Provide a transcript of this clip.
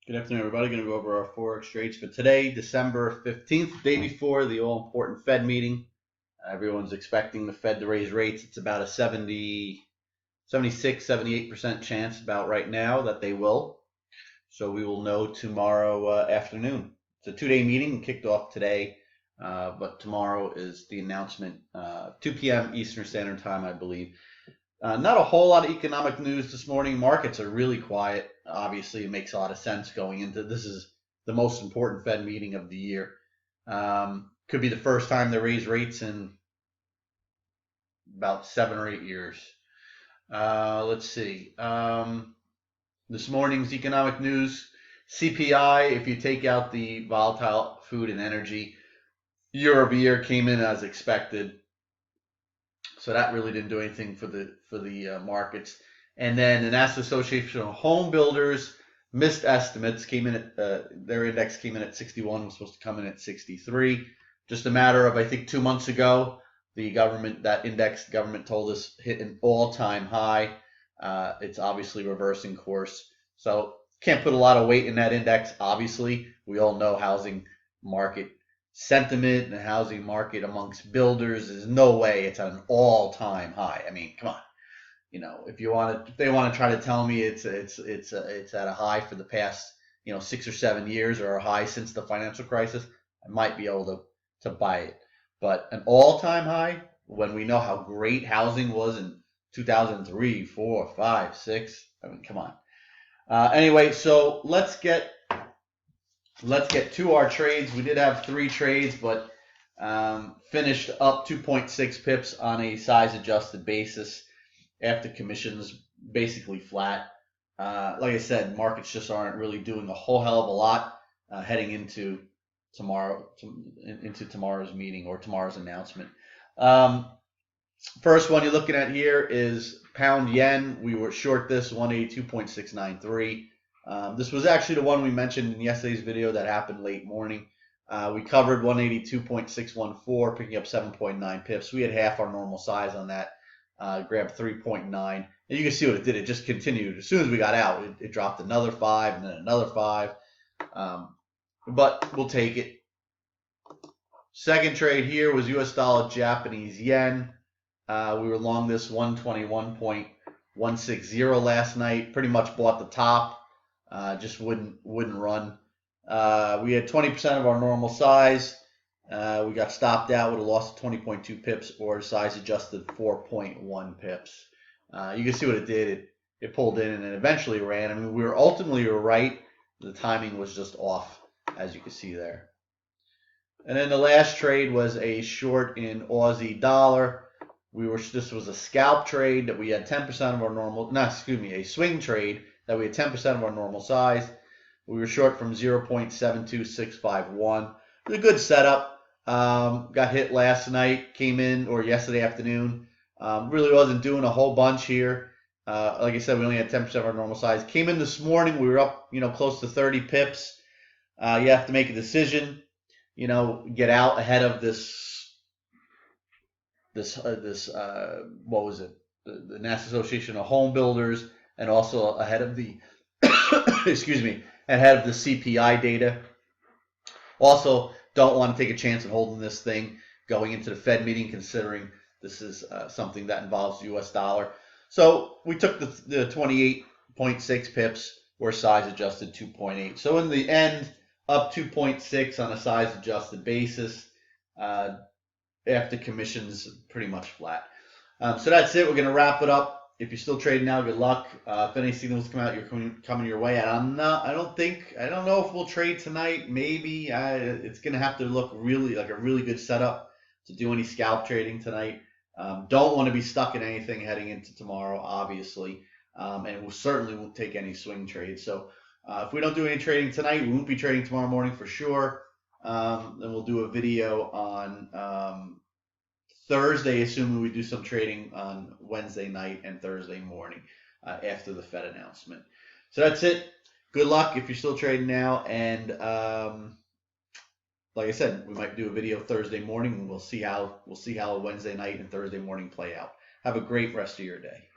Good afternoon, everybody. Going to go over our Forex trades for today, December 15th, day before the all-important Fed meeting. Everyone's expecting the Fed to raise rates. It's about a 76, 78% chance about right now that they will. So we will know tomorrow afternoon. It's a two-day meeting, kicked off today, but tomorrow is the announcement, 2 p.m. Eastern Standard Time, I believe. Not a whole lot of economic news this morning. Markets are really quiet. Obviously, it makes a lot of sense going into this is the most important Fed meeting of the year. Could be the first time they raise rates in about 7 or 8 years. Let's see. This morning's economic news, CPI, if you take out the volatile food and energy, year over year came in as expected. So that really didn't do anything for the markets. And then the National Association of Home Builders missed estimates, came in at their index came in at 61, was supposed to come in at 63. Just a matter of, I think, 2 months ago, the government told us hit an all-time high. It's obviously reversing course. So can't put a lot of weight in that index. Obviously, we all know housing market sentiment and the housing market amongst builders is no way it's at an all-time high. I mean, come on. You know, if they want to try to tell me it's at a high for the past 6 or 7 years or a high since the financial crisis, I might be able to buy it. But an all-time high when we know how great housing was in 2003, 4, 5, 6. I mean, come on. Anyway, so let's get to our trades. We did have 3 trades, but finished up 2.6 pips on a size-adjusted basis after commissions, basically flat. Like I said, markets just aren't really doing a whole hell of a lot heading into tomorrow's meeting or tomorrow's announcement. First one you're looking at here is pound yen. We were short this 182.693. This was actually the one we mentioned in yesterday's video that happened late morning. We covered 182.614, picking up 7.9 pips. We had half our normal size on that. Grabbed 3.9. And you can see what it did. It just continued. As soon as we got out, it dropped another 5 and then another 5. But we'll take it. Second trade here was US dollar Japanese yen. We were long this 121.160 last night. Pretty much bought the top. Just wouldn't run. We had 20% of our normal size. We got stopped out with a loss of 20.2 pips or size adjusted 4.1 pips. You can see what it did. It pulled in and then eventually ran. I mean, we were ultimately right. The timing was just off, as you can see there. And then the last trade was a short in Aussie dollar. This was a scalp trade that we had 10% of our normal, a swing trade that we had 10% of our normal size. We were short from 0.72651. It was a good setup. Got hit last night, came in, or yesterday afternoon. Really wasn't doing a whole bunch here. Like I said, we only had 10% of our normal size. Came in this morning, we were up, close to 30 pips. You have to make a decision, get out ahead of this what was it? The National Association of Home Builders, and also ahead of the, ahead of the CPI data. Also, don't want to take a chance of holding this thing going into the Fed meeting, considering this is something that involves the U.S. dollar. So we took the 28.6 pips, or size adjusted 2.8. So in the end, up 2.6 on a size adjusted basis. After commissions, pretty much flat. So that's it. We're going to wrap it up. If you're still trading now, good luck. If any signals come out, you're coming your way. I don't know if we'll trade tonight. Maybe it's going to have to look really like a really good setup to do any scalp trading tonight. Don't want to be stuck in anything heading into tomorrow, obviously, and we certainly won't take any swing trades. So if we don't do any trading tonight, we won't be trading tomorrow morning for sure. Then we'll do a video on Thursday, assuming we do some trading on Wednesday night and Thursday morning after the Fed announcement. So that's it. Good luck if you're still trading now. And like I said, we might do a video Thursday morning, and we'll see how Wednesday night and Thursday morning play out. Have a great rest of your day.